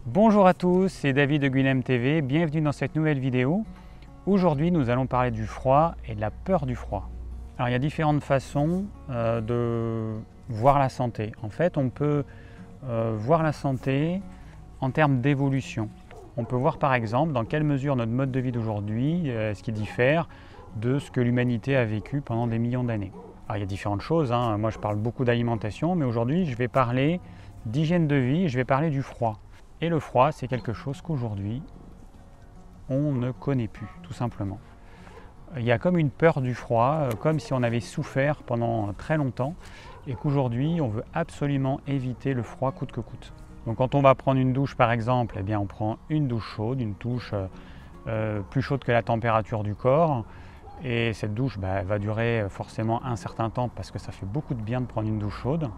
Bonjour à tous, c'est David de Guilhem TV, bienvenue dans cette nouvelle vidéo. Aujourd'hui nous allons parler du froid et de la peur du froid. Alors il y a différentes façons de voir la santé. En fait on peut voir la santé en termes d'évolution. On peut voir par exemple dans quelle mesure notre mode de vie d'aujourd'hui, ce qui diffère de ce que l'humanité a vécu pendant des millions d'années. Alors il y a différentes choses, hein. Moi je parle beaucoup d'alimentation, mais aujourd'hui je vais parler d'hygiène de vie et je vais parler du froid. Et le froid, c'est quelque chose qu'aujourd'hui, on ne connaît plus, tout simplement. Il y a comme une peur du froid, comme si on avait souffert pendant très longtemps et qu'aujourd'hui, on veut absolument éviter le froid coûte que coûte. Donc quand on va prendre une douche, par exemple, eh bien, on prend une douche chaude, une douche plus chaude que la température du corps. Et cette douche va durer forcément un certain temps parce que ça fait beaucoup de bien de prendre une douche chaude.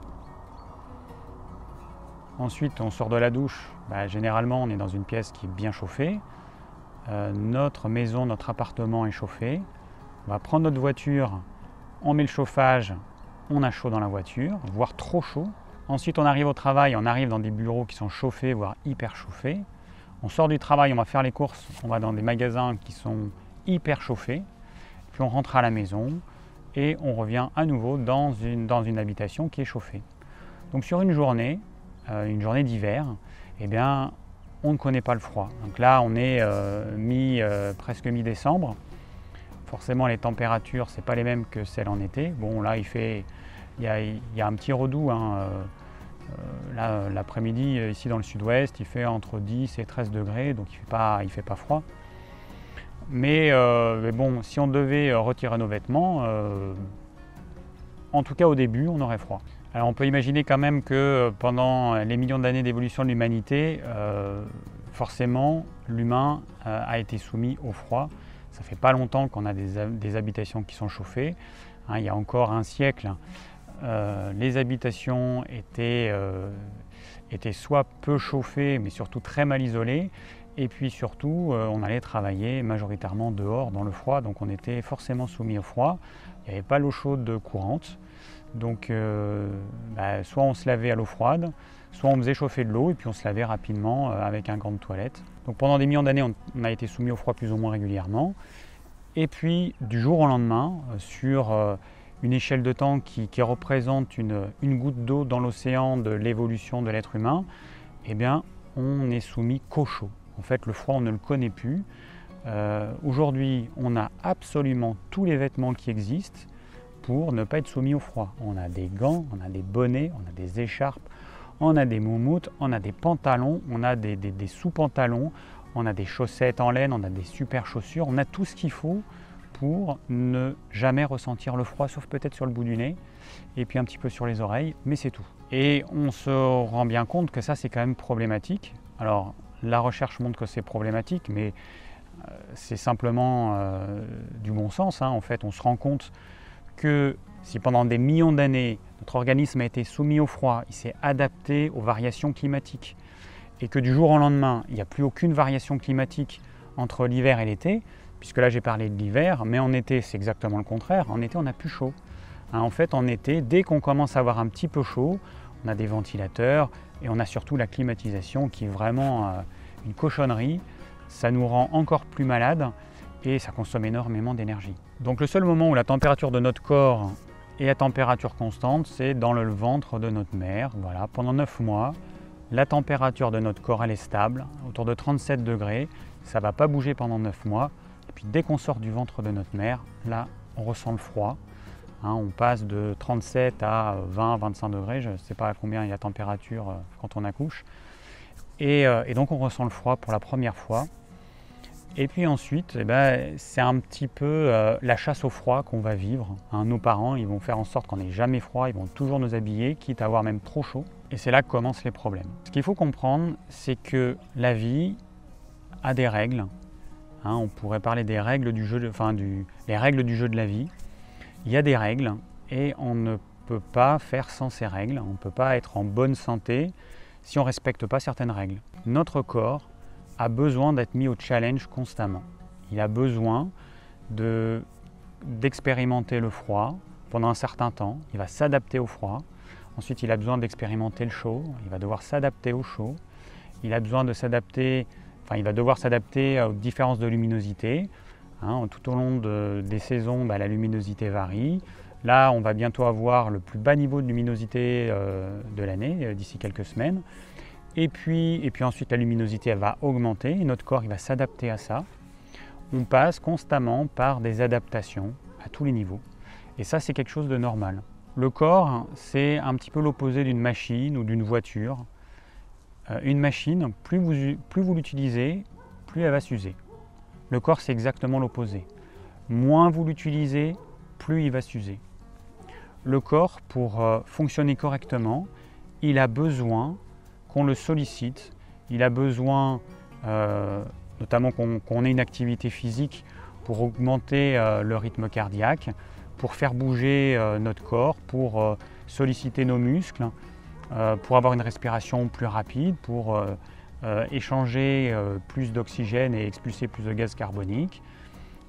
Ensuite, on sort de la douche. Généralement, on est dans une pièce qui est bien chauffée. Notre maison, notre appartement est chauffé. On va prendre notre voiture, on met le chauffage, on a chaud dans la voiture, voire trop chaud. Ensuite, on arrive au travail, on arrive dans des bureaux qui sont chauffés, voire hyper chauffés. On sort du travail, on va faire les courses, on va dans des magasins qui sont hyper chauffés. Puis on rentre à la maison et on revient à nouveau dans une habitation qui est chauffée. Donc sur une journée d'hiver, eh bien, on ne connaît pas le froid. Donc là, on est presque mi-décembre. Forcément, les températures, ce n'est pas les mêmes que celles en été. Bon, là, il y a un petit redout. Là, l'après-midi, ici dans le sud-ouest, il fait entre 10 et 13 degrés, donc il ne fait pas froid. Mais bon, si on devait retirer nos vêtements, en tout cas au début, on aurait froid. Alors on peut imaginer quand même que pendant les millions d'années d'évolution de l'humanité, forcément l'humain a été soumis au froid. Ça fait pas longtemps qu'on a des habitations qui sont chauffées. Il y a encore un siècle, les habitations étaient soit peu chauffées, mais surtout très mal isolées. Et puis surtout, on allait travailler majoritairement dehors dans le froid, donc on était forcément soumis au froid. Il n'y avait pas l'eau chaude courante. Donc soit on se lavait à l'eau froide, soit on faisait chauffer de l'eau et puis on se lavait rapidement avec un gant de toilette. Donc pendant des millions d'années, on a été soumis au froid plus ou moins régulièrement. Et puis du jour au lendemain, sur une échelle de temps qui représente une goutte d'eau dans l'océan de l'évolution de l'être humain, eh bien on est soumis qu'au chaud. En fait, le froid, on ne le connaît plus. Aujourd'hui, on a absolument tous les vêtements qui existent pour ne pas être soumis au froid. On a des gants, on a des bonnets, on a des écharpes, on a des moumoutes, on a des pantalons, on a des sous-pantalons, on a des chaussettes en laine, on a des super chaussures, on a tout ce qu'il faut pour ne jamais ressentir le froid, sauf peut-être sur le bout du nez et puis un petit peu sur les oreilles, mais c'est tout. Et on se rend bien compte que ça, c'est quand même problématique. Alors, la recherche montre que c'est problématique, mais c'est simplement du bon sens. En fait, on se rend compte que si pendant des millions d'années, notre organisme a été soumis au froid, il s'est adapté aux variations climatiques, et que du jour au lendemain, il n'y a plus aucune variation climatique entre l'hiver et l'été, puisque là j'ai parlé de l'hiver, mais en été c'est exactement le contraire, en été on a plus chaud. En fait, en été, dès qu'on commence à avoir un petit peu chaud, on a des ventilateurs, et on a surtout la climatisation qui est vraiment une cochonnerie. Ça nous rend encore plus malades, et ça consomme énormément d'énergie. Donc le seul moment où la température de notre corps est à température constante, c'est dans le ventre de notre mère. Voilà, pendant 9 mois, la température de notre corps elle est stable, autour de 37 degrés. Ça ne va pas bouger pendant 9 mois. Et puis dès qu'on sort du ventre de notre mère, là, on ressent le froid. On passe de 37 à 20, 25 degrés. Je ne sais pas à combien il y a la température quand on accouche. Et donc on ressent le froid pour la première fois. Et puis ensuite, c'est un petit peu la chasse au froid qu'on va vivre. Nos parents, ils vont faire en sorte qu'on n'ait jamais froid, ils vont toujours nous habiller, quitte à avoir même trop chaud. Et c'est là que commencent les problèmes. Ce qu'il faut comprendre, c'est que la vie a des règles. On pourrait parler des règles du jeu, les règles du jeu de la vie. Il y a des règles et on ne peut pas faire sans ces règles. On ne peut pas être en bonne santé si on ne respecte pas certaines règles. Notre corps a besoin d'être mis au challenge constamment. Il a besoin d'expérimenter le froid pendant un certain temps. Il va s'adapter au froid. Ensuite, il a besoin d'expérimenter le chaud. Il va devoir s'adapter au chaud. il a besoin de s'adapter, enfin il va devoir s'adapter aux différences de luminosité. Hein, tout au long des saisons, la luminosité varie. Là, on va bientôt avoir le plus bas niveau de luminosité de l'année, d'ici quelques semaines. Et puis ensuite, la luminosité elle va augmenter et notre corps il va s'adapter à ça. On passe constamment par des adaptations à tous les niveaux. Et ça, c'est quelque chose de normal. Le corps, c'est un petit peu l'opposé d'une machine ou d'une voiture. Une machine, plus vous l'utilisez, plus elle va s'user. Le corps, c'est exactement l'opposé. Moins vous l'utilisez, plus il va s'user. Le corps, pour fonctionner correctement, il a besoin qu'on le sollicite. Il a besoin, notamment qu'on ait une activité physique pour augmenter le rythme cardiaque, pour faire bouger notre corps, pour solliciter nos muscles, pour avoir une respiration plus rapide, pour échanger plus d'oxygène et expulser plus de gaz carbonique.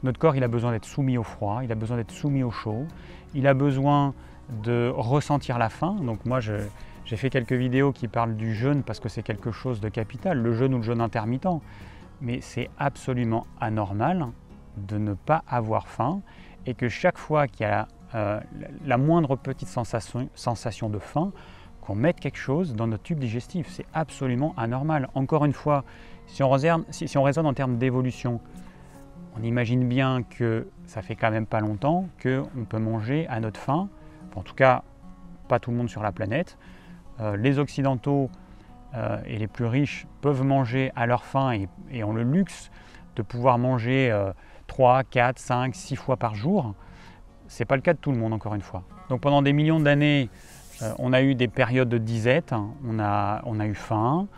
Notre corps, il a besoin d'être soumis au froid, il a besoin d'être soumis au chaud, il a besoin de ressentir la faim. Donc moi, j'ai fait quelques vidéos qui parlent du jeûne parce que c'est quelque chose de capital, le jeûne ou le jeûne intermittent. Mais c'est absolument anormal de ne pas avoir faim et que chaque fois qu'il y a la moindre petite sensation de faim, qu'on mette quelque chose dans notre tube digestif. C'est absolument anormal. Encore une fois, si on raisonne en termes d'évolution, on imagine bien que ça fait quand même pas longtemps qu'on peut manger à notre faim. En tout cas, pas tout le monde sur la planète. Les Occidentaux et les plus riches peuvent manger à leur faim et ont le luxe de pouvoir manger 3, 4, 5, 6 fois par jour. Ce n'est pas le cas de tout le monde, encore une fois. Donc pendant des millions d'années, on a eu des périodes de disette, on a eu faim.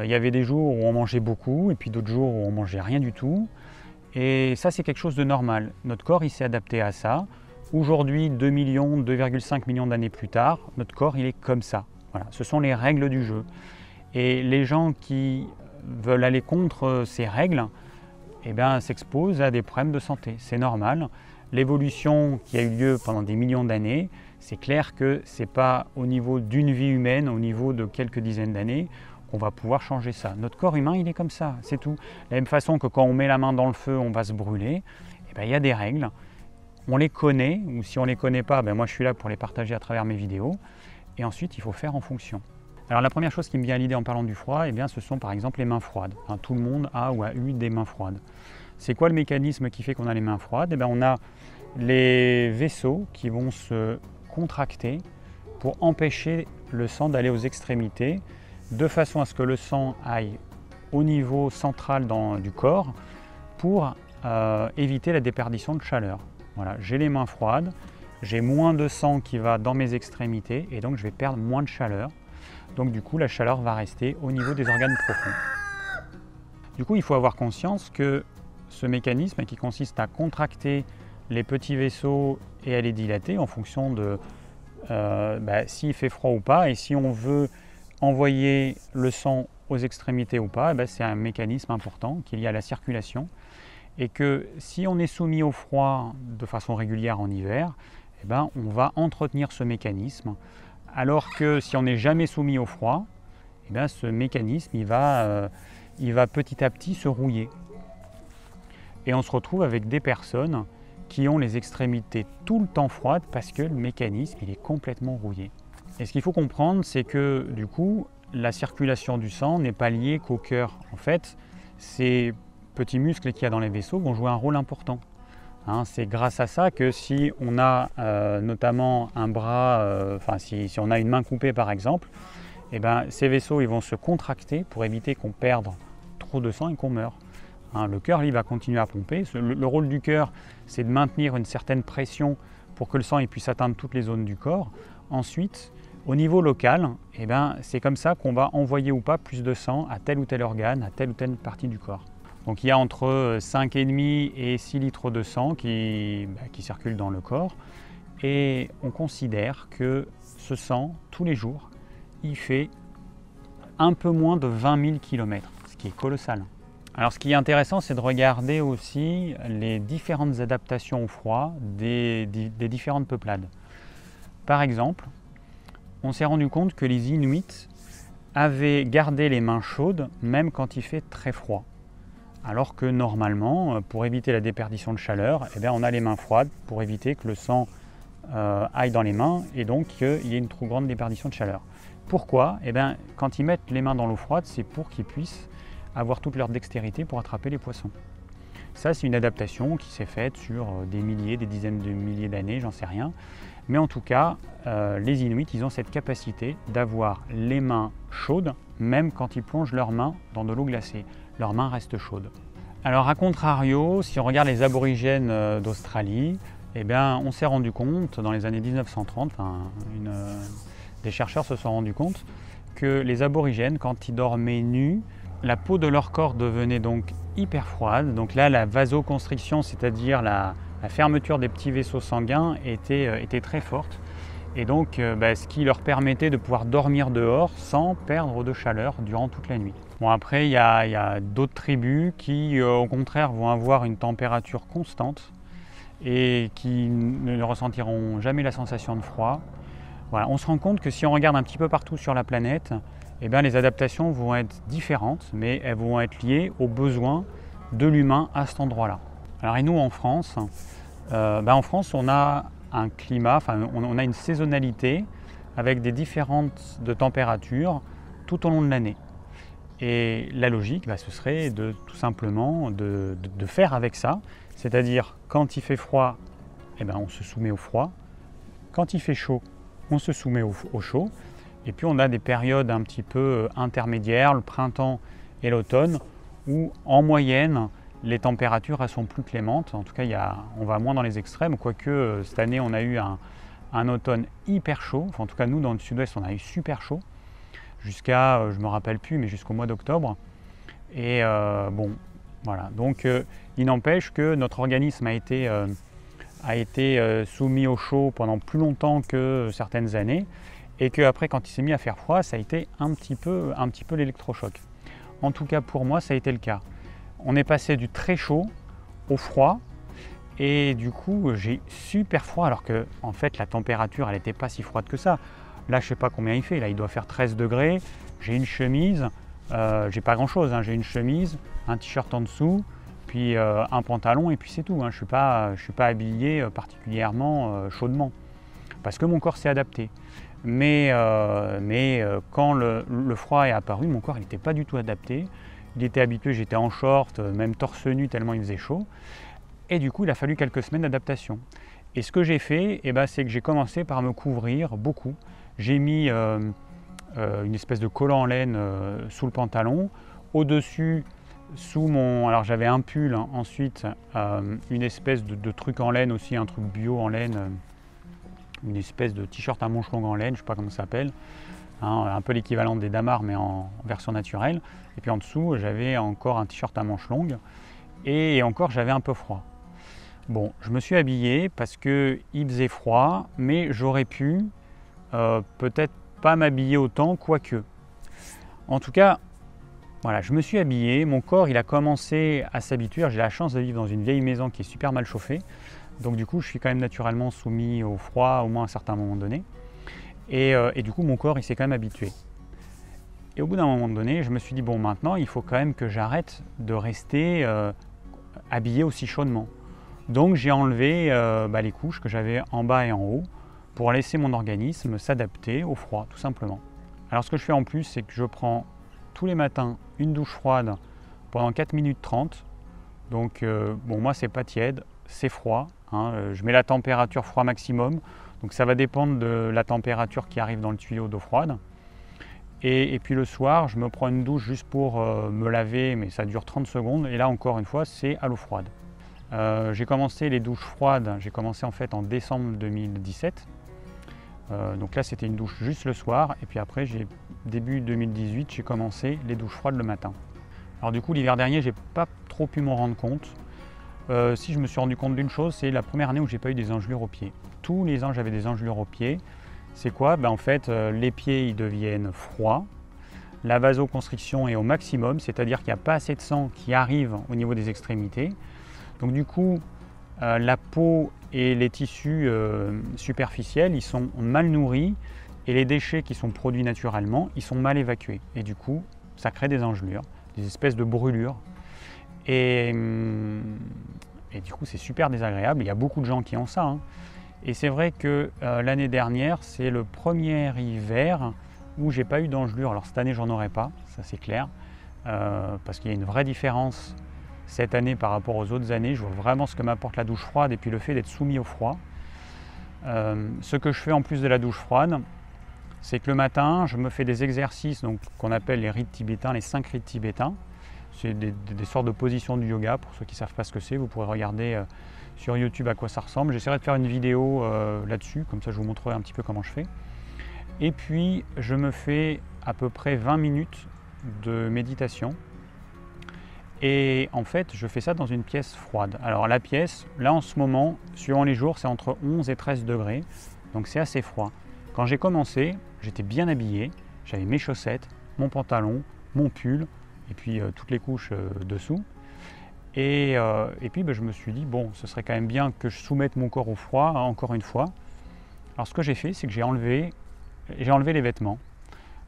Il y avait des jours où on mangeait beaucoup et puis d'autres jours où on mangeait rien du tout. Et ça, c'est quelque chose de normal. Notre corps, il s'est adapté à ça. Aujourd'hui, 2 millions, 2,5 millions d'années plus tard, notre corps, il est comme ça. Voilà, ce sont les règles du jeu. Et les gens qui veulent aller contre ces règles, s'exposent à des problèmes de santé. C'est normal. L'évolution qui a eu lieu pendant des millions d'années, c'est clair que ce n'est pas au niveau d'une vie humaine, au niveau de quelques dizaines d'années, qu'on va pouvoir changer ça. Notre corps humain, il est comme ça, c'est tout. De la même façon que quand on met la main dans le feu, on va se brûler, il y a des règles. On les connaît, ou si on ne les connaît pas, moi je suis là pour les partager à travers mes vidéos. Et ensuite, il faut faire en fonction. Alors la première chose qui me vient à l'idée en parlant du froid, ce sont par exemple les mains froides. Tout le monde a ou a eu des mains froides. C'est quoi le mécanisme qui fait qu'on a les mains froides? On a les vaisseaux qui vont se contracter pour empêcher le sang d'aller aux extrémités, de façon à ce que le sang aille au niveau central du corps pour éviter la déperdition de chaleur. Voilà, j'ai les mains froides, j'ai moins de sang qui va dans mes extrémités et donc je vais perdre moins de chaleur. Donc du coup, la chaleur va rester au niveau des organes profonds. Du coup, il faut avoir conscience que ce mécanisme qui consiste à contracter les petits vaisseaux et à les dilater en fonction de s'il fait froid ou pas, et si on veut envoyer le sang aux extrémités ou pas, c'est un mécanisme important qui est lié à la circulation, et que si on est soumis au froid de façon régulière en hiver, on va entretenir ce mécanisme, alors que si on n'est jamais soumis au froid, ce mécanisme il va petit à petit se rouiller. Et on se retrouve avec des personnes qui ont les extrémités tout le temps froides parce que le mécanisme il est complètement rouillé. Et ce qu'il faut comprendre, c'est que du coup, la circulation du sang n'est pas liée qu'au cœur. En fait, ces petits muscles qu'il y a dans les vaisseaux vont jouer un rôle important. C'est grâce à ça que si on a notamment un bras, si on a une main coupée par exemple, ces vaisseaux ils vont se contracter pour éviter qu'on perde trop de sang et qu'on meure. Le cœur, il va continuer à pomper. Le rôle du cœur, c'est de maintenir une certaine pression pour que le sang puisse atteindre toutes les zones du corps. Ensuite, au niveau local, c'est comme ça qu'on va envoyer ou pas plus de sang à tel ou tel organe, à telle ou telle partie du corps. Donc il y a entre 5,5 et 6 litres de sang qui circulent dans le corps. Et on considère que ce sang, tous les jours, il fait un peu moins de 20 000 km, ce qui est colossal. Alors ce qui est intéressant, c'est de regarder aussi les différentes adaptations au froid des différentes peuplades. Par exemple, on s'est rendu compte que les Inuits avaient gardé les mains chaudes même quand il fait très froid. Alors que normalement, pour éviter la déperdition de chaleur, eh bien, on a les mains froides pour éviter que le sang aille dans les mains et donc qu'il y ait une trop grande déperdition de chaleur. Pourquoi? Eh bien, quand ils mettent les mains dans l'eau froide, c'est pour qu'ils puissent avoir toute leur dextérité pour attraper les poissons. Ça, c'est une adaptation qui s'est faite sur des milliers, des dizaines de milliers d'années, j'en sais rien. Mais en tout cas, les Inuits, ils ont cette capacité d'avoir les mains chaudes, même quand ils plongent leurs mains dans de l'eau glacée. Leurs mains restent chaudes. Alors, à contrario, si on regarde les aborigènes d'Australie, eh bien, on s'est rendu compte, dans les années 1930, des chercheurs se sont rendus compte que les aborigènes, quand ils dormaient nus, la peau de leur corps devenait donc hyper froide. Donc là, la vasoconstriction, c'est-à-dire la fermeture des petits vaisseaux sanguins, était très forte. Et donc, ce qui leur permettait de pouvoir dormir dehors sans perdre de chaleur durant toute la nuit. Bon, après, il y a d'autres tribus qui, au contraire, vont avoir une température constante et qui ne ressentiront jamais la sensation de froid. Voilà, on se rend compte que si on regarde un petit peu partout sur la planète, eh bien, les adaptations vont être différentes, mais elles vont être liées aux besoins de l'humain à cet endroit-là. Alors et nous en France, on a un climat, on a une saisonnalité avec des différentes de températures tout au long de l'année. Et la logique, ce serait tout simplement de faire avec ça, c'est-à-dire quand il fait froid, on se soumet au froid, quand il fait chaud, on se soumet au chaud, et puis on a des périodes un petit peu intermédiaires, le printemps et l'automne, où en moyenne les températures elles sont plus clémentes. En tout cas, on va moins dans les extrêmes, quoique cette année on a eu un automne hyper chaud. Enfin, en tout cas, nous dans le sud-ouest, on a eu super chaud, jusqu'à, je ne me rappelle plus, mais jusqu'au mois d'octobre. Et voilà. Donc il n'empêche que notre organisme a été soumis au chaud pendant plus longtemps que certaines années, et qu'après, quand il s'est mis à faire froid, ça a été un petit peu l'électrochoc. En tout cas, pour moi, ça a été le cas. On est passé du très chaud au froid, et du coup, j'ai super froid, alors que en fait, la température, elle n'était pas si froide que ça. Là, je ne sais pas combien il fait, là, il doit faire 13 degrés. J'ai une chemise, j'ai pas grand-chose, j'ai une chemise, un t-shirt en dessous, puis un pantalon, et puis c'est tout. Je ne suis pas habillé particulièrement chaudement, parce que mon corps s'est adapté. Mais quand le froid est apparu, mon corps n'était pas du tout adapté. Il était habitué, j'étais en short, même torse nu tellement il faisait chaud. Et du coup, il a fallu quelques semaines d'adaptation. Et ce que j'ai fait, c'est que j'ai commencé par me couvrir beaucoup. J'ai mis une espèce de collant en laine sous le pantalon. Au-dessus, alors j'avais un pull, ensuite une espèce de truc en laine aussi, un truc bio en laine. Une espèce de t-shirt à manches longues en laine, je ne sais pas comment ça s'appelle, un peu l'équivalent des damars mais en version naturelle. Et puis en dessous, j'avais encore un t-shirt à manches longues et encore j'avais un peu froid. Bon, je me suis habillé parce qu'il faisait froid, mais j'aurais pu peut-être pas m'habiller autant, quoique. En tout cas, voilà, je me suis habillé, mon corps il a commencé à s'habituer. J'ai la chance de vivre dans une vieille maison qui est super mal chauffée. Donc du coup, je suis quand même naturellement soumis au froid, au moins à un certain moment donné. Et du coup, mon corps, il s'est quand même habitué. Et au bout d'un moment donné, je me suis dit, bon, maintenant, il faut quand même que j'arrête de rester habillé aussi chaudement. Donc j'ai enlevé les couches que j'avais en bas et en haut pour laisser mon organisme s'adapter au froid, tout simplement. Alors ce que je fais en plus, c'est que je prends tous les matins une douche froide pendant 4 minutes 30. Donc moi, c'est pas tiède, c'est froid. Je mets la température froid maximum, donc ça va dépendre de la température qui arrive dans le tuyau d'eau froide. Et puis le soir, je me prends une douche juste pour me laver, mais ça dure 30 secondes. Et là, encore une fois, c'est à l'eau froide. J'ai commencé les douches froides, j'ai commencé en fait en décembre 2017. Donc là, c'était une douche juste le soir. Et puis après, début 2018, j'ai commencé les douches froides le matin. Alors du coup, l'hiver dernier, j'ai pas trop pu m'en rendre compte. Si je me suis rendu compte d'une chose, c'est la première année où j'ai pas eu des engelures aux pieds. Tous les ans, j'avais des engelures aux pieds. C'est quoi? En fait, les pieds ils deviennent froids. La vasoconstriction est au maximum, c'est-à-dire qu'il n'y a pas assez de sang qui arrive au niveau des extrémités. Donc du coup, la peau et les tissus superficiels, ils sont mal nourris Et les déchets qui sont produits naturellement, ils sont mal évacués. Et du coup, ça crée des engelures, des espèces de brûlures. Et du coup, c'est super désagréable. Il y a beaucoup de gens qui ont ça, hein. Et c'est vrai que l'année dernière, c'est le premier hiver où j'ai pas eu d'engelure. Alors cette année, j'en aurai pas, ça c'est clair. Parce qu'il y a une vraie différence cette année par rapport aux autres années. Je vois vraiment ce que m'apporte la douche froide et puis le fait d'être soumis au froid. Ce que je fais en plus de la douche froide, c'est que le matin, je me fais des exercices qu'on appelle les rites tibétains, les 5 rites tibétains. C'est des sortes de positions du yoga. Pour ceux qui ne savent pas ce que c'est, vous pourrez regarder sur YouTube à quoi ça ressemble. J'essaierai de faire une vidéo là-dessus, comme ça je vous montrerai un petit peu comment je fais. Et puis, je me fais à peu près 20 minutes de méditation. Et en fait, je fais ça dans une pièce froide. Alors la pièce, là en ce moment, suivant les jours, c'est entre 11 et 13 degrés. Donc c'est assez froid. Quand j'ai commencé, j'étais bien habillé. J'avais mes chaussettes, mon pantalon, mon pull, et puis toutes les couches dessous. Et puis je me suis dit, bon, ce serait quand même bien que je soumette mon corps au froid, hein, encore une fois. Alors ce que j'ai fait, c'est que j'ai enlevé les vêtements.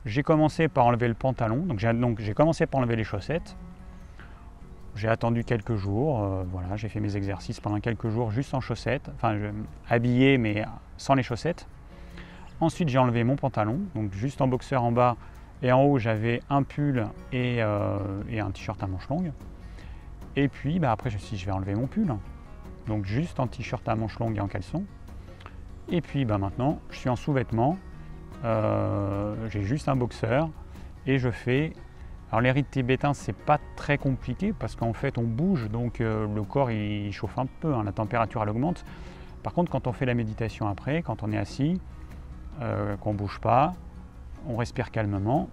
J'ai commencé par enlever le pantalon, donc j'ai commencé par enlever les chaussettes. J'ai attendu quelques jours, voilà, j'ai fait mes exercices pendant quelques jours juste en chaussettes, enfin habillé mais sans les chaussettes. Ensuite j'ai enlevé mon pantalon, donc juste en boxeur en bas, et en haut j'avais un pull et un t-shirt à manches longues. Et puis après je me suis dit je vais enlever mon pull, donc juste en t-shirt à manches longues et en caleçon. Et puis maintenant je suis en sous-vêtements, j'ai juste un boxeur et je fais... Alors les rites tibétains, c'est pas très compliqué parce qu'en fait on bouge, donc le corps il chauffe un peu, hein, la température elle augmente. Par contre quand on fait la méditation après, quand on est assis, qu'on ne bouge pas, on respire calmement,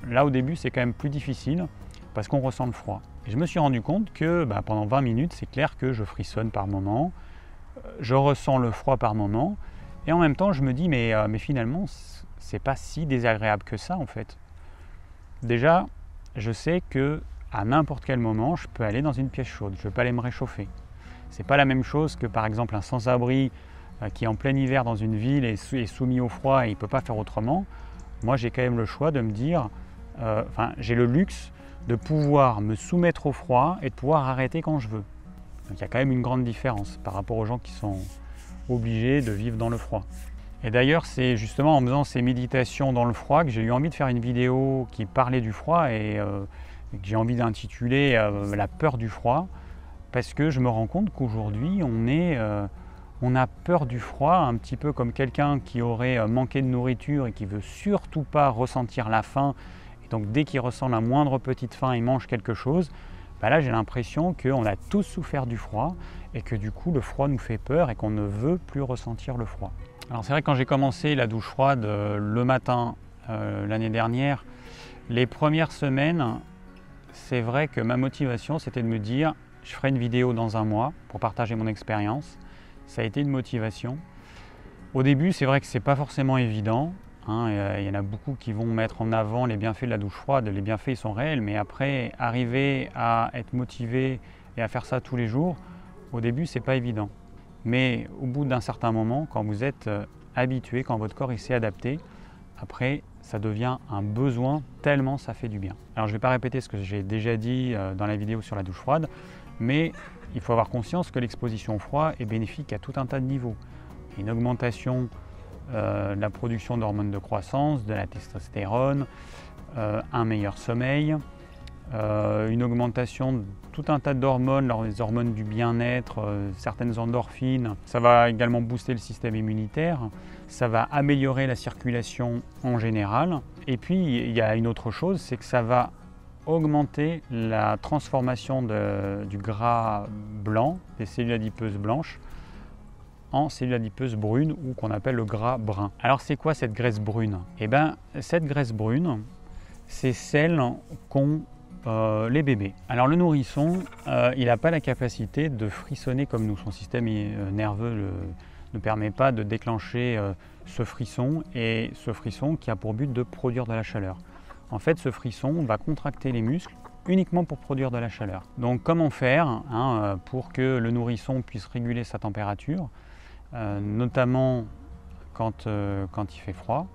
là au début c'est quand même plus difficile parce qu'on ressent le froid. Et je me suis rendu compte que pendant 20 minutes, c'est clair que je frissonne par moment, je ressens le froid par moment, et en même temps je me dis mais finalement c'est pas si désagréable que ça en fait. Déjà, je sais que à n'importe quel moment, je peux aller dans une pièce chaude, je peux aller me réchauffer. C'est pas la même chose que par exemple un sans-abri qui est en plein hiver dans une ville et est soumis au froid et il ne peut pas faire autrement. Moi, j'ai quand même le choix de me dire, j'ai le luxe de pouvoir me soumettre au froid et de pouvoir arrêter quand je veux. Donc il y a quand même une grande différence par rapport aux gens qui sont obligés de vivre dans le froid. Et d'ailleurs, c'est justement en faisant ces méditations dans le froid que j'ai eu envie de faire une vidéo qui parlait du froid et que j'ai envie d'intituler La peur du froid, parce que je me rends compte qu'aujourd'hui, on a peur du froid, un petit peu comme quelqu'un qui aurait manqué de nourriture et qui veut surtout pas ressentir la faim. Et donc dès qu'il ressent la moindre petite faim, il mange quelque chose. Là, j'ai l'impression qu'on a tous souffert du froid et que du coup, le froid nous fait peur et qu'on ne veut plus ressentir le froid. Alors c'est vrai que quand j'ai commencé la douche froide le matin l'année dernière, les premières semaines, c'est vrai que ma motivation c'était de me dire je ferai une vidéo dans un mois pour partager mon expérience. Ça a été une motivation. Au début, c'est vrai que c'est pas forcément évident, hein, il y en a beaucoup qui vont mettre en avant les bienfaits de la douche froide. Les bienfaits ils sont réels, mais après arriver à être motivé et à faire ça tous les jours, au début c'est pas évident. Mais au bout d'un certain moment, quand vous êtes habitué, quand votre corps il s'est adapté, après ça devient un besoin tellement ça fait du bien. Alors je ne vais pas répéter ce que j'ai déjà dit dans la vidéo sur la douche froide, mais il faut avoir conscience que l'exposition au froid est bénéfique à tout un tas de niveaux. Une augmentation de la production d'hormones de croissance, de la testostérone, un meilleur sommeil, une augmentation de tout un tas d'hormones, les hormones du bien-être, certaines endorphines. Ça va également booster le système immunitaire, ça va améliorer la circulation en général. Et puis il y a une autre chose, c'est que ça va augmenter la transformation du gras blanc, des cellules adipeuses blanches, en cellules adipeuses brunes ou qu'on appelle le gras brun. Alors c'est quoi cette graisse brune? Cette graisse brune, c'est celle qu'ont les bébés. Alors le nourrisson, il n'a pas la capacité de frissonner comme nous. Son système nerveux ne permet pas de déclencher ce frisson, et ce frisson qui a pour but de produire de la chaleur. En fait, ce frisson va contracter les muscles uniquement pour produire de la chaleur. Donc comment faire pour que le nourrisson puisse réguler sa température, notamment quand il fait froid?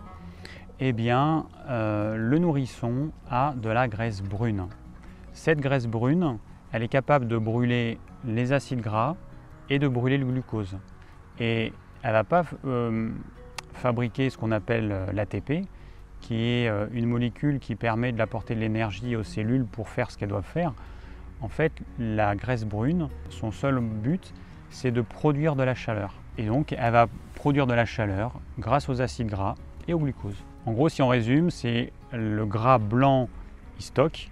eh bien, le nourrisson a de la graisse brune. Cette graisse brune, elle est capable de brûler les acides gras et de brûler le glucose. Et elle ne va pas fabriquer ce qu'on appelle l'ATP, qui est une molécule qui permet de apporter de l'énergie aux cellules pour faire ce qu'elles doivent faire. En fait, la graisse brune, son seul but, c'est de produire de la chaleur. Et donc, elle va produire de la chaleur grâce aux acides gras et au glucose. En gros, si on résume, c'est le gras blanc, il stocke,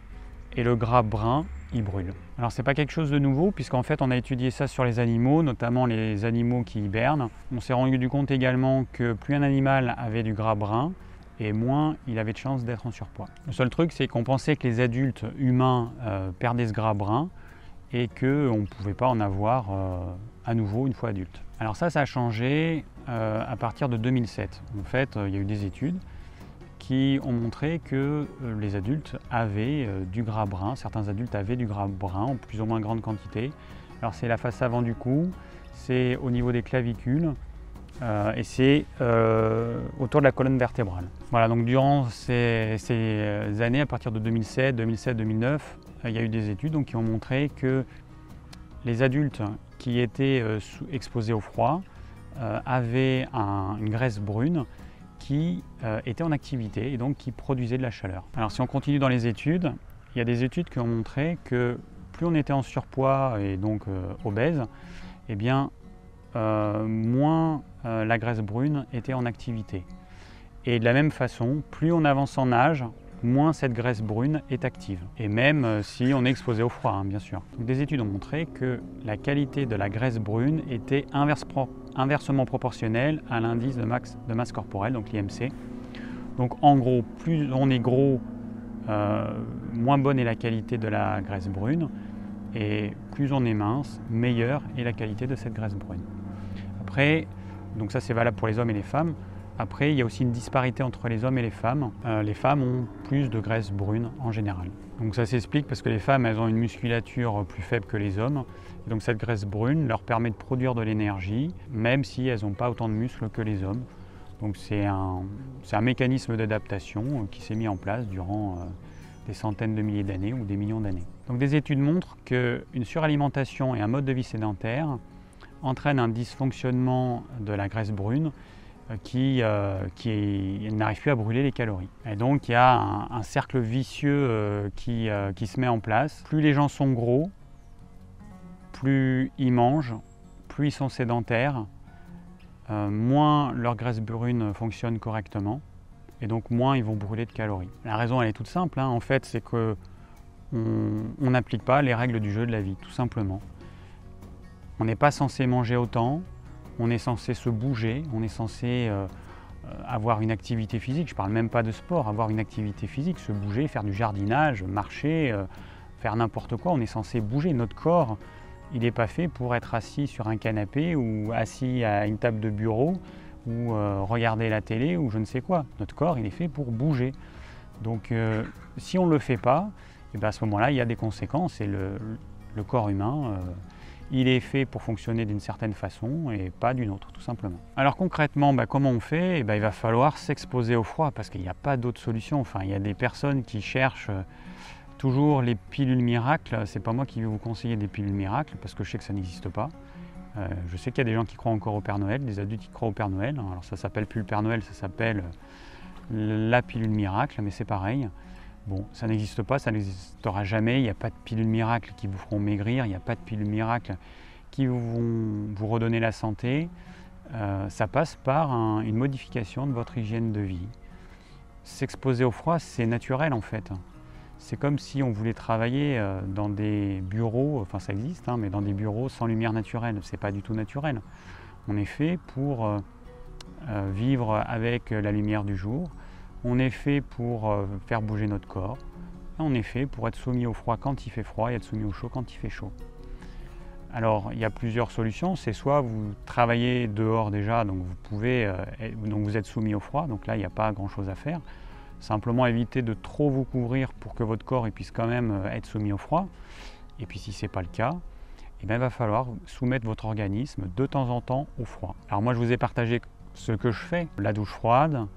et le gras brun, il brûle. Alors, ce n'est pas quelque chose de nouveau, puisqu'en fait, on a étudié ça sur les animaux, notamment les animaux qui hibernent. On s'est rendu compte également que plus un animal avait du gras brun, et moins il avait de chances d'être en surpoids. Le seul truc, c'est qu'on pensait que les adultes humains perdaient ce gras brun et qu'on ne pouvait pas en avoir à nouveau une fois adulte. Alors ça a changé à partir de 2007. En fait, il y a eu des études qui ont montré que les adultes avaient du gras brun. Certains adultes avaient du gras brun en plus ou moins grande quantité. Alors c'est la face avant du cou, c'est au niveau des clavicules, et c'est autour de la colonne vertébrale. Voilà, donc durant ces années, à partir de 2007, 2009, il y a eu des études qui ont montré que les adultes qui étaient exposés au froid avaient une graisse brune qui était en activité et donc qui produisait de la chaleur. Alors si on continue dans les études, il y a des études qui ont montré que plus on était en surpoids et donc obèse, eh bien moins la graisse brune était en activité. Et de la même façon, plus on avance en âge, moins cette graisse brune est active. Et même si on est exposé au froid, bien sûr. Donc, des études ont montré que la qualité de la graisse brune était inversement proportionnelle à l'indice de masse corporelle, donc l'IMC. Donc en gros, plus on est gros, moins bonne est la qualité de la graisse brune. Et plus on est mince, meilleure est la qualité de cette graisse brune. Après, donc ça c'est valable pour les hommes et les femmes. Après, il y a aussi une disparité entre les hommes et les femmes. Les femmes ont plus de graisse brune en général. Donc ça s'explique parce que les femmes, elles ont une musculature plus faible que les hommes. Et donc cette graisse brune leur permet de produire de l'énergie, même si elles n'ont pas autant de muscles que les hommes. Donc c'est un mécanisme d'adaptation qui s'est mis en place durant des centaines de milliers d'années ou des millions d'années. Donc des études montrent qu'une suralimentation et un mode de vie sédentaire entraînent un dysfonctionnement de la graisse brune qui n'arrive plus à brûler les calories. Et donc il y a un cercle vicieux qui se met en place. Plus les gens sont gros, plus ils mangent, plus ils sont sédentaires, moins leur graisse brune fonctionne correctement et donc moins ils vont brûler de calories. La raison elle est toute simple, en fait, c'est qu'on n'applique pas les règles du jeu de la vie, tout simplement. On n'est pas censé manger autant, on est censé se bouger, on est censé avoir une activité physique. Je ne parle même pas de sport, avoir une activité physique, se bouger, faire du jardinage, marcher, faire n'importe quoi. On est censé bouger. Notre corps, il n'est pas fait pour être assis sur un canapé ou assis à une table de bureau ou regarder la télé ou je ne sais quoi. Notre corps, il est fait pour bouger. Donc si on ne le fait pas, et bien à ce moment-là, il y a des conséquences. Et le corps humain, il est fait pour fonctionner d'une certaine façon et pas d'une autre, tout simplement. Alors concrètement, comment on fait? Il va falloir s'exposer au froid parce qu'il n'y a pas d'autre solution. Enfin, il y a des personnes qui cherchent toujours les pilules miracles. C'est pas moi qui vais vous conseiller des pilules miracles parce que je sais que ça n'existe pas. Je sais qu'il y a des gens qui croient encore au Père Noël, des adultes qui croient au Père Noël. Alors ça s'appelle plus le Père Noël, ça s'appelle la pilule miracle, mais c'est pareil. Bon, ça n'existe pas, ça n'existera jamais. Il n'y a pas de pilules miracles qui vous feront maigrir, il n'y a pas de pilules miracles qui vont vous redonner la santé. Ça passe par une modification de votre hygiène de vie. S'exposer au froid, c'est naturel en fait. C'est comme si on voulait travailler dans des bureaux, enfin ça existe, mais dans des bureaux sans lumière naturelle. C'est pas du tout naturel. On est fait pour vivre avec la lumière du jour. On est fait pour faire bouger notre corps. Et on est fait pour être soumis au froid quand il fait froid et être soumis au chaud quand il fait chaud. Alors il y a plusieurs solutions. C'est soit vous travaillez dehors déjà, donc vous êtes soumis au froid, donc là il n'y a pas grand chose à faire. Simplement éviter de trop vous couvrir pour que votre corps puisse quand même être soumis au froid. Et puis si ce n'est pas le cas, il va falloir soumettre votre organisme de temps en temps au froid. Alors moi je vous ai partagé ce que je fais, la douche froide,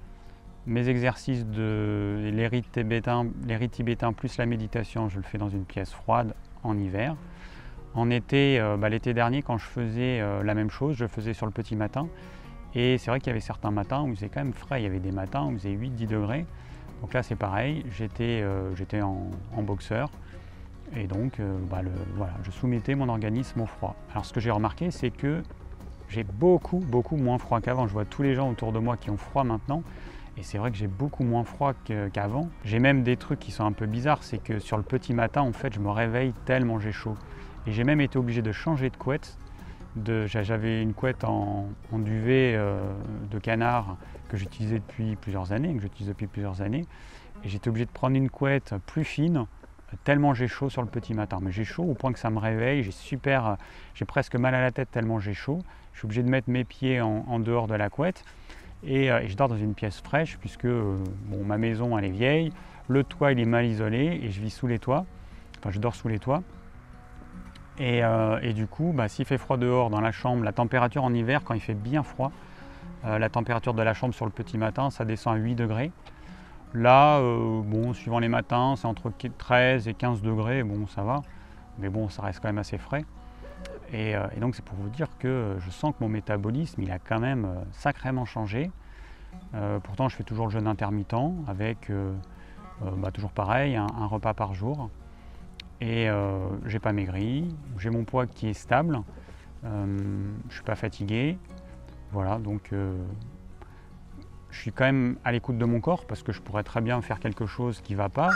Mes exercices de les rites tibétains plus la méditation, je le fais dans une pièce froide en hiver. En été, l'été dernier, quand je faisais la même chose, je le faisais sur le petit matin. Et c'est vrai qu'il y avait certains matins où il faisait quand même frais. Il y avait des matins où il faisait 8-10 degrés. Donc là, c'est pareil, j'étais en boxeur. Et donc, voilà, je soumettais mon organisme au froid. Alors, ce que j'ai remarqué, c'est que j'ai beaucoup moins froid qu'avant. Je vois tous les gens autour de moi qui ont froid maintenant. Et c'est vrai que j'ai beaucoup moins froid qu'avant. J'ai même des trucs qui sont un peu bizarres. C'est que sur le petit matin, en fait, je me réveille tellement j'ai chaud. Et j'ai même été obligé de changer de couette. J'avais une couette en duvet de canard que j'utilisais depuis plusieurs années, et j'étais obligé de prendre une couette plus fine, tellement j'ai chaud sur le petit matin. Mais j'ai chaud au point que ça me réveille, j'ai presque mal à la tête tellement j'ai chaud. Je suis obligé de mettre mes pieds en dehors de la couette, et je dors dans une pièce fraîche puisque ma maison elle est vieille, le toit il est mal isolé et je vis sous les toits, enfin je dors sous les toits. Et du coup, s'il fait froid dehors dans la chambre, la température en hiver, quand il fait bien froid, la température de la chambre sur le petit matin, ça descend à 8 degrés. Là, suivant les matins, c'est entre 13 et 15 degrés, ça va. Mais bon, ça reste quand même assez frais. Et donc, c'est pour vous dire que je sens que mon métabolisme, il a quand même sacrément changé. Pourtant, je fais toujours le jeûne intermittent avec, toujours pareil, un repas par jour. Et j'ai pas maigri, j'ai mon poids qui est stable, je suis pas fatigué, voilà, donc je suis quand même à l'écoute de mon corps parce que je pourrais très bien faire quelque chose qui va pas,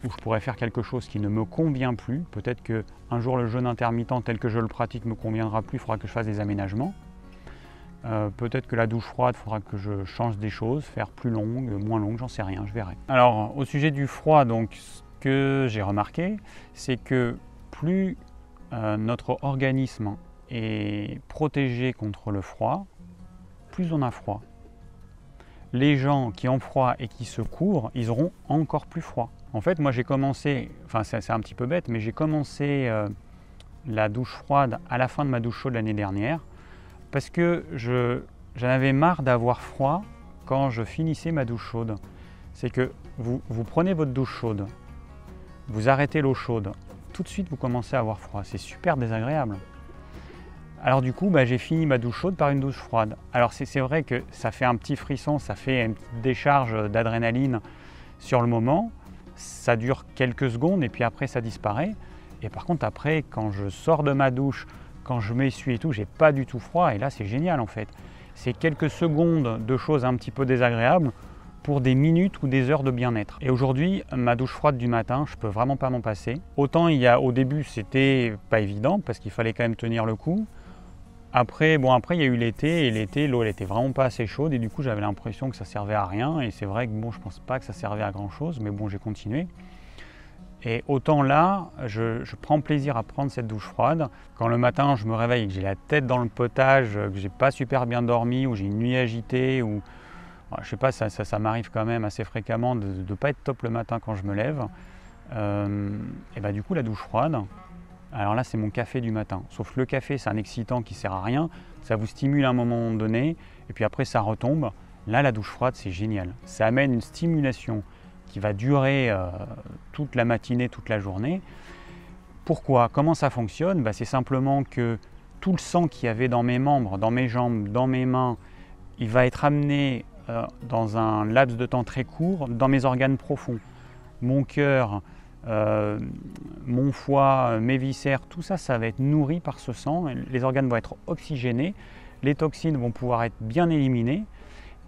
ou je pourrais faire quelque chose qui ne me convient plus. Peut-être qu'un jour le jeûne intermittent tel que je le pratique me conviendra plus, il faudra que je fasse des aménagements. Peut-être que la douche froide, il faudra que je change des choses, faire plus longue, moins longue, j'en sais rien, je verrai. Alors au sujet du froid, donc que j'ai remarqué, c'est que plus notre organisme est protégé contre le froid, plus on a froid. Les gens qui ont froid et qui se couvrent, ils auront encore plus froid. En fait, moi j'ai commencé, c'est un petit peu bête, mais j'ai commencé la douche froide à la fin de ma douche chaude l'année dernière, parce que j'en avais marre d'avoir froid quand je finissais ma douche chaude. C'est que vous prenez votre douche chaude, vous arrêtez l'eau chaude, tout de suite vous commencez à avoir froid, c'est super désagréable. Alors du coup, j'ai fini ma douche chaude par une douche froide. Alors c'est vrai que ça fait un petit frisson, ça fait une petite décharge d'adrénaline sur le moment, ça dure quelques secondes et puis après ça disparaît. Et par contre après, quand je sors de ma douche, quand je m'essuie et tout, j'ai pas du tout froid et là c'est génial en fait. C'est quelques secondes de choses un petit peu désagréables pour des minutes ou des heures de bien-être. Et aujourd'hui, ma douche froide du matin, je peux vraiment pas m'en passer. Autant au début, c'était pas évident parce qu'il fallait quand même tenir le coup. Après, il y a eu l'été, et l'été, l'eau elle était vraiment pas assez chaude et du coup, j'avais l'impression que ça servait à rien. Et c'est vrai que je pense pas que ça servait à grand chose, mais j'ai continué. Et autant là, je prends plaisir à prendre cette douche froide. Quand le matin, je me réveille et que j'ai la tête dans le potage, que j'ai pas super bien dormi, ou j'ai une nuit agitée, ou je sais pas, ça m'arrive quand même assez fréquemment de ne pas être top le matin quand je me lève. Et du coup, la douche froide, alors là, c'est mon café du matin. Sauf que le café, c'est un excitant qui sert à rien. Ça vous stimule à un moment donné, et puis après, ça retombe. Là, la douche froide, c'est génial. Ça amène une stimulation qui va durer toute la matinée, toute la journée. Pourquoi? Comment ça fonctionne? C'est simplement que tout le sang qu'il y avait dans mes membres, dans mes jambes, dans mes mains, il va être amené dans un laps de temps très court dans mes organes profonds. Mon cœur, mon foie, mes viscères, tout ça, ça va être nourri par ce sang. Les organes vont être oxygénés, les toxines vont pouvoir être bien éliminées.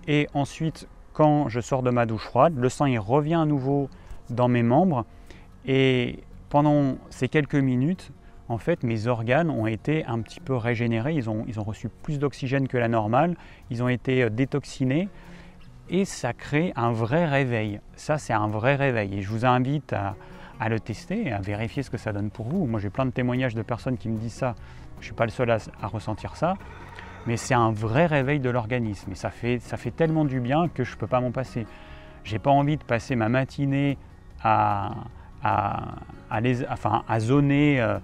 Et ensuite, quand je sors de ma douche froide, le sang il revient à nouveau dans mes membres. Et pendant ces quelques minutes, en fait, mes organes ont été un petit peu régénérés. Ils ont reçu plus d'oxygène que la normale. Ils ont été détoxinés. Et ça crée un vrai réveil. Ça, c'est un vrai réveil. Et je vous invite à le tester, à vérifier ce que ça donne pour vous. Moi, j'ai plein de témoignages de personnes qui me disent ça. Je ne suis pas le seul à ressentir ça. Mais c'est un vrai réveil de l'organisme. Et ça fait tellement du bien que je ne peux pas m'en passer. Je n'ai pas envie de passer ma matinée à zoner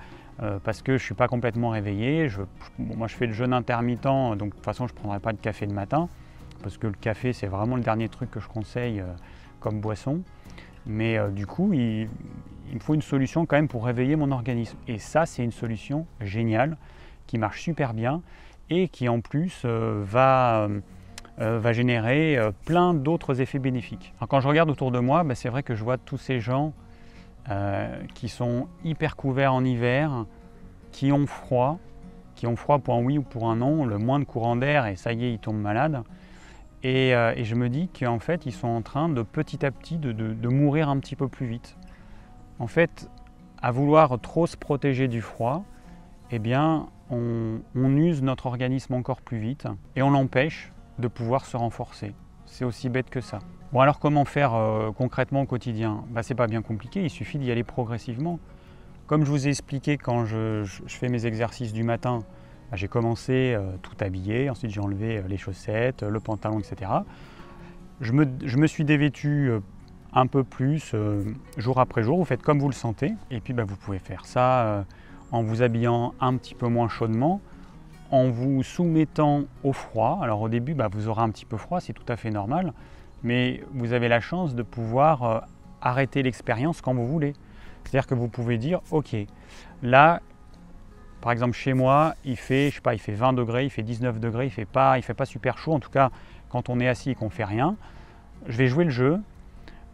parce que je ne suis pas complètement réveillé. Moi, je fais le jeûne intermittent, donc de toute façon, je ne prendrai pas de café le matin. parce que le café c'est vraiment le dernier truc que je conseille comme boisson. Mais du coup, il me faut une solution quand même pour réveiller mon organisme. Et ça, c'est une solution géniale qui marche super bien et qui en plus va générer plein d'autres effets bénéfiques. Alors, quand je regarde autour de moi, c'est vrai que je vois tous ces gens qui sont hyper couverts en hiver, qui ont froid pour un oui ou pour un non, le moins de courant d'air et ça y est, ils tombent malades. Et je me dis qu'en fait, ils sont en train de petit à petit de mourir un petit peu plus vite. En fait, à vouloir trop se protéger du froid, eh bien, on use notre organisme encore plus vite et on l'empêche de pouvoir se renforcer. C'est aussi bête que ça. Bon, alors comment faire concrètement au quotidien? C'est pas bien compliqué, il suffit d'y aller progressivement. Comme je vous ai expliqué quand je fais mes exercices du matin, j'ai commencé tout habillé, ensuite j'ai enlevé les chaussettes, le pantalon, etc. Je me suis dévêtu un peu plus jour après jour, vous faites comme vous le sentez. Et puis vous pouvez faire ça en vous habillant un petit peu moins chaudement, en vous soumettant au froid. Alors au début, vous aurez un petit peu froid, c'est tout à fait normal, mais vous avez la chance de pouvoir arrêter l'expérience quand vous voulez. C'est-à-dire que vous pouvez dire, ok, là, par exemple chez moi, il fait 20 degrés, il fait 19 degrés, il fait pas super chaud, en tout cas quand on est assis et qu'on ne fait rien. Je vais jouer le jeu,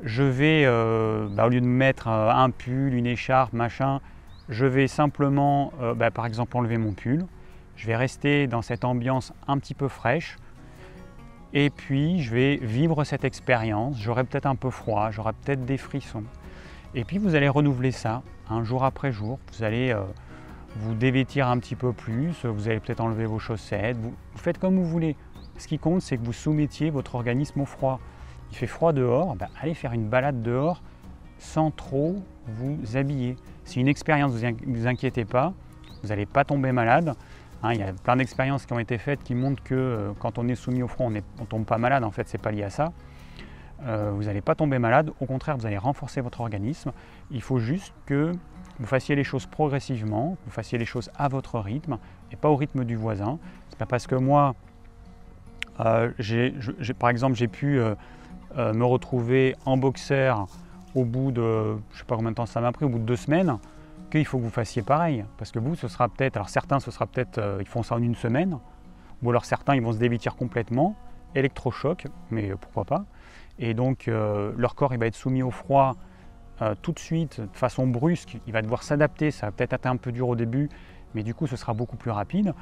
je vais, au lieu de mettre un pull, une écharpe, machin, je vais simplement, par exemple, enlever mon pull. Je vais rester dans cette ambiance un petit peu fraîche et puis je vais vivre cette expérience. J'aurai peut-être un peu froid, j'aurai peut-être des frissons. Et puis vous allez renouveler ça, jour après jour. Vous allez vous dévêtir un petit peu plus, vous allez peut-être enlever vos chaussettes, vous faites comme vous voulez. Ce qui compte, c'est que vous soumettiez votre organisme au froid. Il fait froid dehors, allez faire une balade dehors sans trop vous habiller. C'est une expérience, ne vous inquiétez pas, vous n'allez pas tomber malade. Il y a plein d'expériences qui ont été faites qui montrent que quand on est soumis au froid, on ne tombe pas malade. En fait, ce n'est pas lié à ça. Vous n'allez pas tomber malade, au contraire, vous allez renforcer votre organisme. Il faut juste que vous fassiez les choses progressivement, que vous fassiez les choses à votre rythme et pas au rythme du voisin. C'est pas parce que moi, par exemple, j'ai pu me retrouver en boxeur au bout de, je ne sais pas combien de temps ça m'a pris, au bout de 2 semaines, qu'il faut que vous fassiez pareil. Parce que vous, ce sera peut-être, alors certains, ils font ça en 1 semaine, ou alors certains, ils vont se dévêtir complètement, électrochoc, mais pourquoi pas. Et donc, leur corps, il va être soumis au froid tout de suite, de façon brusque, il va devoir s'adapter, ça va peut-être être un peu dur au début, mais du coup, ce sera beaucoup plus rapide.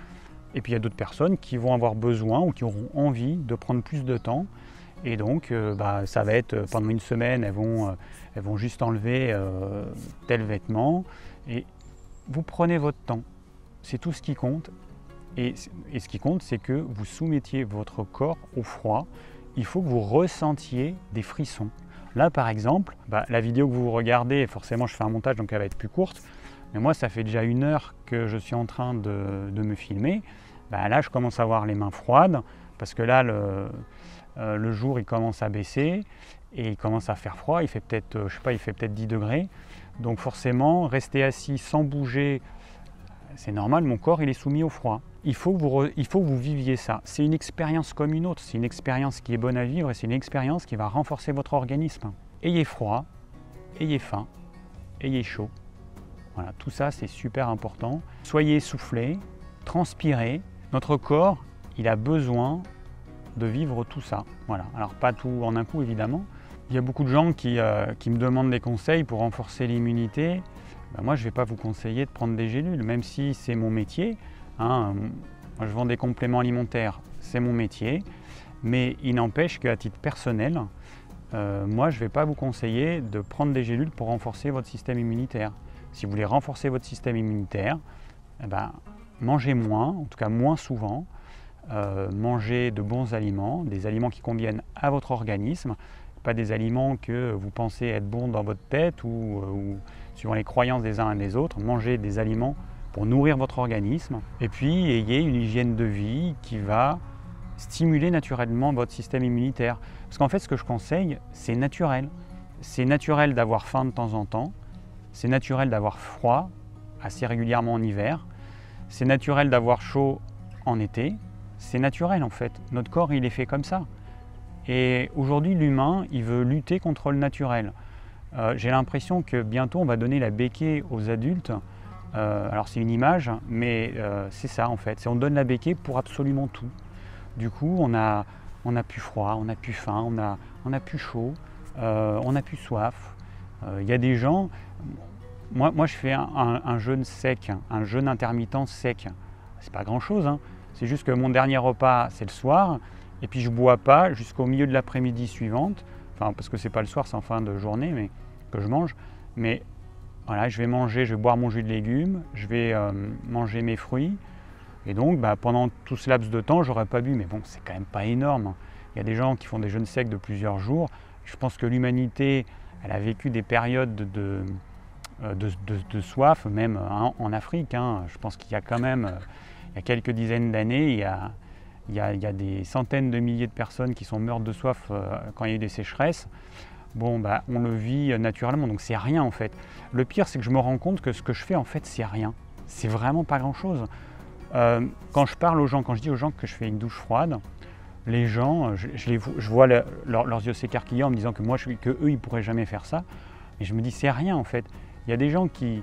Et puis, il y a d'autres personnes qui vont avoir besoin ou qui auront envie de prendre plus de temps. Et donc, ça va être pendant 1 semaine, elles vont juste enlever tel vêtement. Et vous prenez votre temps. C'est tout ce qui compte. Et ce qui compte, c'est que vous soumettiez votre corps au froid. Il faut que vous ressentiez des frissons. Là, par exemple, la vidéo que vous regardez, forcément, je fais un montage, donc elle va être plus courte. Mais moi, ça fait déjà 1 heure que je suis en train de me filmer. Là, je commence à avoir les mains froides parce que là, le jour, il commence à baisser et il commence à faire froid. Il fait peut-être, il fait peut-être 10 degrés. Donc forcément, rester assis sans bouger, c'est normal, mon corps, il est soumis au froid. Il faut que vous viviez ça. C'est une expérience comme une autre. C'est une expérience qui est bonne à vivre et c'est une expérience qui va renforcer votre organisme. Ayez froid, ayez faim, ayez chaud. Voilà, tout ça, c'est super important. Soyez essoufflés, transpirez. Notre corps, il a besoin de vivre tout ça. Voilà. Alors pas tout en un coup, évidemment. Il y a beaucoup de gens qui me demandent des conseils pour renforcer l'immunité. Moi, je ne vais pas vous conseiller de prendre des gélules, même si c'est mon métier. Moi, je vends des compléments alimentaires, c'est mon métier. Mais il n'empêche qu'à titre personnel, moi, je ne vais pas vous conseiller de prendre des gélules pour renforcer votre système immunitaire. Si vous voulez renforcer votre système immunitaire, mangez moins, en tout cas moins souvent. Mangez de bons aliments, des aliments qui conviennent à votre organisme, pas des aliments que vous pensez être bons dans votre tête ou suivant les croyances des uns et des autres. Mangez des aliments pour nourrir votre organisme et puis ayez une hygiène de vie qui va stimuler naturellement votre système immunitaire. Parce qu'en fait, ce que je conseille, c'est naturel. C'est naturel d'avoir faim de temps en temps, c'est naturel d'avoir froid assez régulièrement en hiver, c'est naturel d'avoir chaud en été, c'est naturel en fait. Notre corps, il est fait comme ça. Et aujourd'hui, l'humain, il veut lutter contre le naturel. J'ai l'impression que bientôt, on va donner la béquille aux adultes. Alors c'est une image, mais c'est ça en fait. On donne la béquille pour absolument tout. Du coup, on a plus froid, on a plus faim, on a plus chaud, on a plus soif. Il y a des gens... Moi, je fais un jeûne sec, un jeûne intermittent sec. C'est pas grand-chose, hein. C'est juste que mon dernier repas, c'est le soir, et puis je ne bois pas jusqu'au milieu de l'après-midi suivante, enfin parce que c'est pas le soir, c'est en fin de journée mais, que je mange. Mais voilà, je vais boire mon jus de légumes, je vais manger mes fruits, et donc pendant tout ce laps de temps, j'aurais pas bu, mais bon, c'est quand même pas énorme. Il y a des gens qui font des jeûnes secs de plusieurs jours. Je pense que l'humanité, elle a vécu des périodes de soif, même en Afrique. Hein. Je pense qu'il y a quand même, il y a quelques dizaines d'années, il y a des centaines de milliers de personnes qui sont mortes de soif quand il y a eu des sécheresses. Bon, on le vit naturellement, donc c'est rien en fait. Le pire, c'est que je me rends compte que ce que je fais en fait, c'est rien. C'est vraiment pas grand-chose. Quand je dis aux gens que je fais une douche froide, les gens, je vois leurs yeux s'écarquiller en me disant que eux, ils pourraient jamais faire ça. Et je me dis, c'est rien en fait. Il y a des gens qui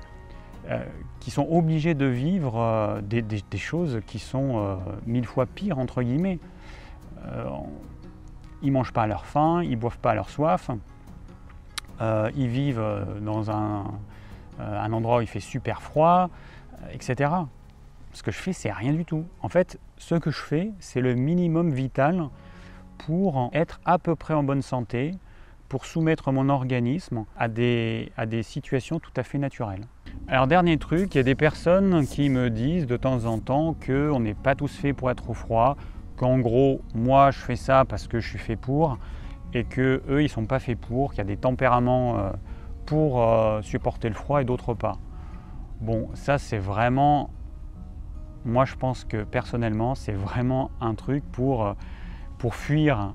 sont obligés de vivre des choses qui sont 1000 fois pires, entre guillemets. Ils ne mangent pas à leur faim, ils ne boivent pas à leur soif. Ils vivent dans un endroit où il fait super froid, etc. Ce que je fais, c'est rien du tout. En fait, ce que je fais, c'est le minimum vital pour être à peu près en bonne santé, pour soumettre mon organisme à des situations tout à fait naturelles. Alors dernier truc, il y a des personnes qui me disent de temps en temps qu'on n'est pas tous faits pour être au froid, qu'en gros, moi je fais ça parce que je suis fait pour, et qu'eux ils ne sont pas faits pour, qu'il y a des tempéraments pour supporter le froid et d'autres pas. Bon, ça c'est vraiment, moi je pense que personnellement c'est vraiment un truc pour fuir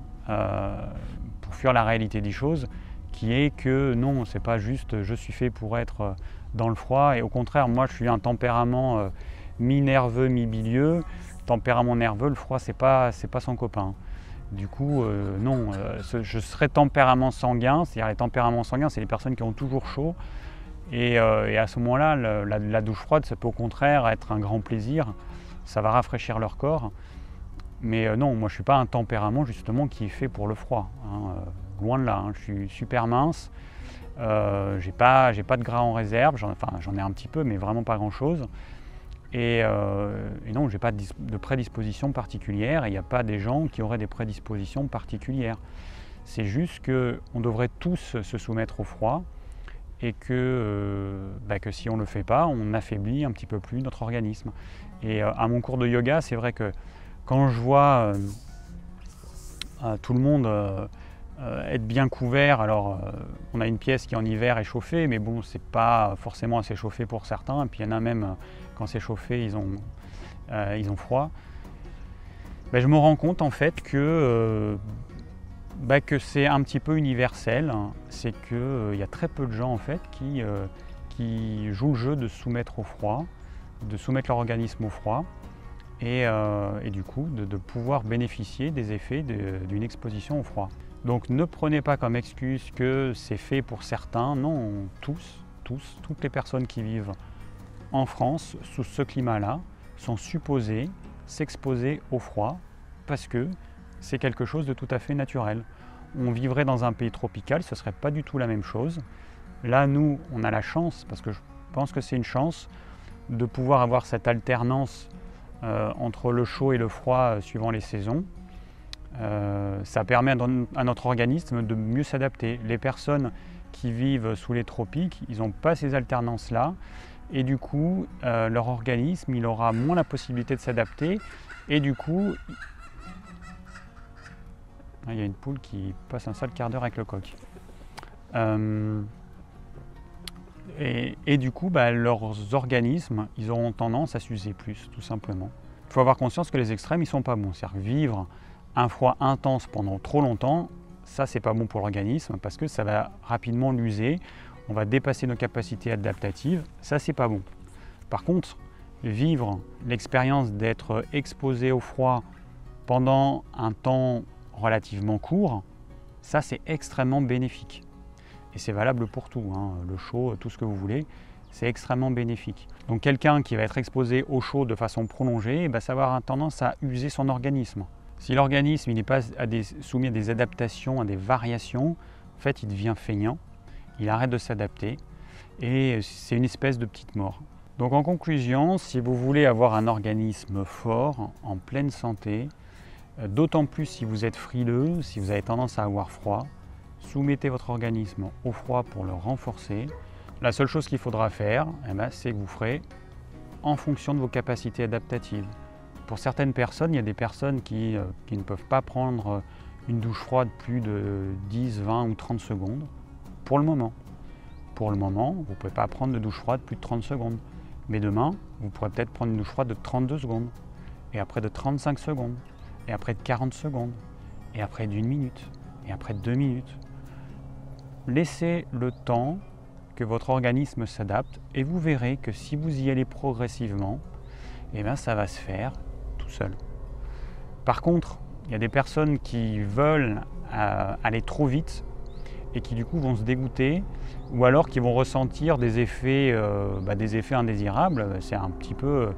la réalité des choses, qui est que non, c'est pas juste je suis fait pour être dans le froid, et au contraire, moi je suis un tempérament mi-nerveux, mi-bilieux. Tempérament nerveux, le froid c'est pas son copain. Du coup, non, je serais tempérament sanguin, c'est-à-dire les tempéraments sanguins, c'est les personnes qui ont toujours chaud, et à ce moment-là, la douche froide, ça peut au contraire être un grand plaisir, ça va rafraîchir leur corps. Mais non, moi je ne suis pas un tempérament justement qui est fait pour le froid, hein, loin de là, hein. Je suis super mince, j'ai pas de gras en réserve, j'en ai un petit peu mais vraiment pas grand chose. Et non, j'ai pas de prédisposition particulière, et il n'y a pas des gens qui auraient des prédispositions particulières. C'est juste qu'on devrait tous se soumettre au froid, et que si on ne le fait pas, on affaiblit un petit peu plus notre organisme. Et à mon cours de yoga, c'est vrai que quand je vois tout le monde être bien couvert, alors on a une pièce qui en hiver est chauffée, mais bon, c'est pas forcément assez chauffé pour certains, et puis il y en a même, quand c'est chauffé, ils ont froid. Je me rends compte en fait que c'est un petit peu universel, hein. C'est qu'il y a très peu de gens en fait qui jouent le jeu de se soumettre au froid, de soumettre leur organisme au froid, et du coup de pouvoir bénéficier des effets d'une exposition au froid. Donc ne prenez pas comme excuse que c'est fait pour certains. Non, toutes les personnes qui vivent en France sous ce climat-là sont supposées s'exposer au froid, parce que c'est quelque chose de tout à fait naturel. On vivrait dans un pays tropical, ce ne serait pas du tout la même chose. Là, nous, on a la chance, parce que je pense que c'est une chance, de pouvoir avoir cette alternance entre le chaud et le froid suivant les saisons. Ça permet à notre organisme de mieux s'adapter. Les personnes qui vivent sous les tropiques, ils n'ont pas ces alternances-là, et du coup, leur organisme, il aura moins la possibilité de s'adapter, et du coup, il y a une poule qui passe un sale quart d'heure avec le coq. Et du coup, leurs organismes, ils auront tendance à s'user plus, tout simplement. Il faut avoir conscience que les extrêmes, ils sont pas bons. C'est-à-dire vivre un froid intense pendant trop longtemps, ça, c'est pas bon pour l'organisme, parce que ça va rapidement l'user. On va dépasser nos capacités adaptatives. Ça, c'est pas bon. Par contre, vivre l'expérience d'être exposé au froid pendant un temps relativement court, ça c'est extrêmement bénéfique. Et c'est valable pour tout, hein, le chaud, tout ce que vous voulez, c'est extrêmement bénéfique. Donc quelqu'un qui va être exposé au chaud de façon prolongée, ça va avoir tendance à user son organisme. Si l'organisme n'est pas soumis à des adaptations, à des variations, en fait il devient feignant, il arrête de s'adapter et c'est une espèce de petite mort. Donc en conclusion, si vous voulez avoir un organisme fort, en pleine santé, d'autant plus si vous êtes frileux, si vous avez tendance à avoir froid, soumettez votre organisme au froid pour le renforcer. La seule chose qu'il faudra faire, c'est que vous ferez en fonction de vos capacités adaptatives. Pour certaines personnes, il y a des personnes qui ne peuvent pas prendre une douche froide plus de 10, 20 ou 30 secondes pour le moment. Pour le moment, vous ne pouvez pas prendre de douche froide plus de 30 secondes. Mais demain, vous pourrez peut-être prendre une douche froide de 32 secondes, et après de 35 secondes, et après de 40 secondes, et après d'1 minute, et après de 2 minutes. Laissez le temps que votre organisme s'adapte et vous verrez que si vous y allez progressivement, ça va se faire tout seul. Par contre, il y a des personnes qui veulent aller trop vite et qui du coup vont se dégoûter ou alors qui vont ressentir des effets indésirables. C'est un petit peu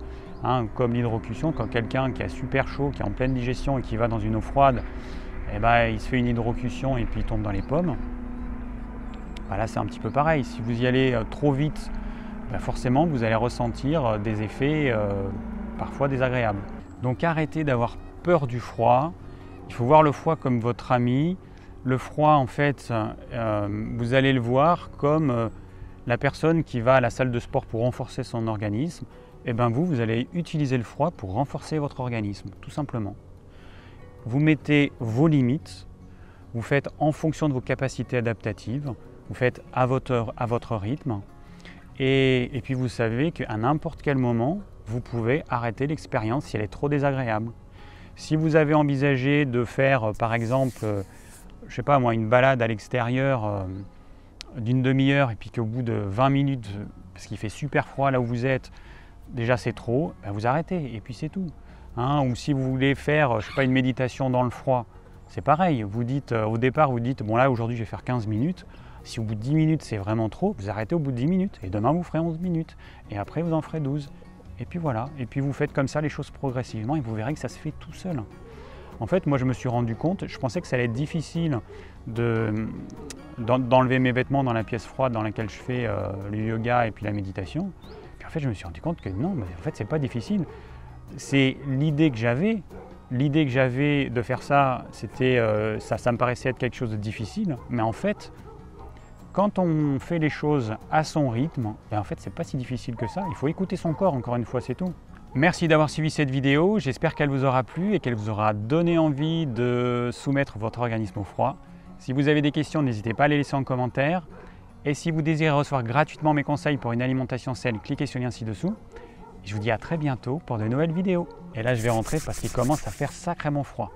comme l'hydrocution, quand quelqu'un qui a super chaud, qui est en pleine digestion et qui va dans une eau froide, il se fait une hydrocution et puis il tombe dans les pommes. Là c'est un petit peu pareil, si vous y allez trop vite, forcément vous allez ressentir des effets parfois désagréables. Donc arrêtez d'avoir peur du froid, il faut voir le froid comme votre ami. Le froid en fait, vous allez le voir comme la personne qui va à la salle de sport pour renforcer son organisme. Vous allez utiliser le froid pour renforcer votre organisme, tout simplement. Vous mettez vos limites, vous faites en fonction de vos capacités adaptatives, vous faites à votre rythme et puis vous savez qu'à n'importe quel moment, vous pouvez arrêter l'expérience si elle est trop désagréable. Si vous avez envisagé de faire par exemple, je sais pas moi, une balade à l'extérieur d'une demi-heure et puis qu'au bout de 20 minutes, parce qu'il fait super froid là où vous êtes, déjà c'est trop, vous arrêtez et puis c'est tout. Ou si vous voulez faire, je sais pas, une méditation dans le froid, c'est pareil, vous dites au départ, vous dites bon là aujourd'hui je vais faire 15 minutes, si au bout de 10 minutes c'est vraiment trop, vous arrêtez au bout de 10 minutes et demain vous ferez 11 minutes et après vous en ferez 12 et puis voilà, et puis vous faites comme ça les choses progressivement et vous verrez que ça se fait tout seul. En fait moi je me suis rendu compte, je pensais que ça allait être difficile d'enlever mes vêtements dans la pièce froide dans laquelle je fais le yoga et puis la méditation, puis en fait je me suis rendu compte que non, en fait c'est pas difficile, c'est l'idée que j'avais. L'idée que j'avais de faire ça, c'était ça me paraissait être quelque chose de difficile, mais en fait, quand on fait les choses à son rythme, en fait, c'est pas si difficile que ça. Il faut écouter son corps, encore une fois, c'est tout. Merci d'avoir suivi cette vidéo. J'espère qu'elle vous aura plu et qu'elle vous aura donné envie de soumettre votre organisme au froid. Si vous avez des questions, n'hésitez pas à les laisser en commentaire. Et si vous désirez recevoir gratuitement mes conseils pour une alimentation saine, cliquez sur le lien ci-dessous. Je vous dis à très bientôt pour de nouvelles vidéos. Et là, je vais rentrer parce qu'il commence à faire sacrément froid.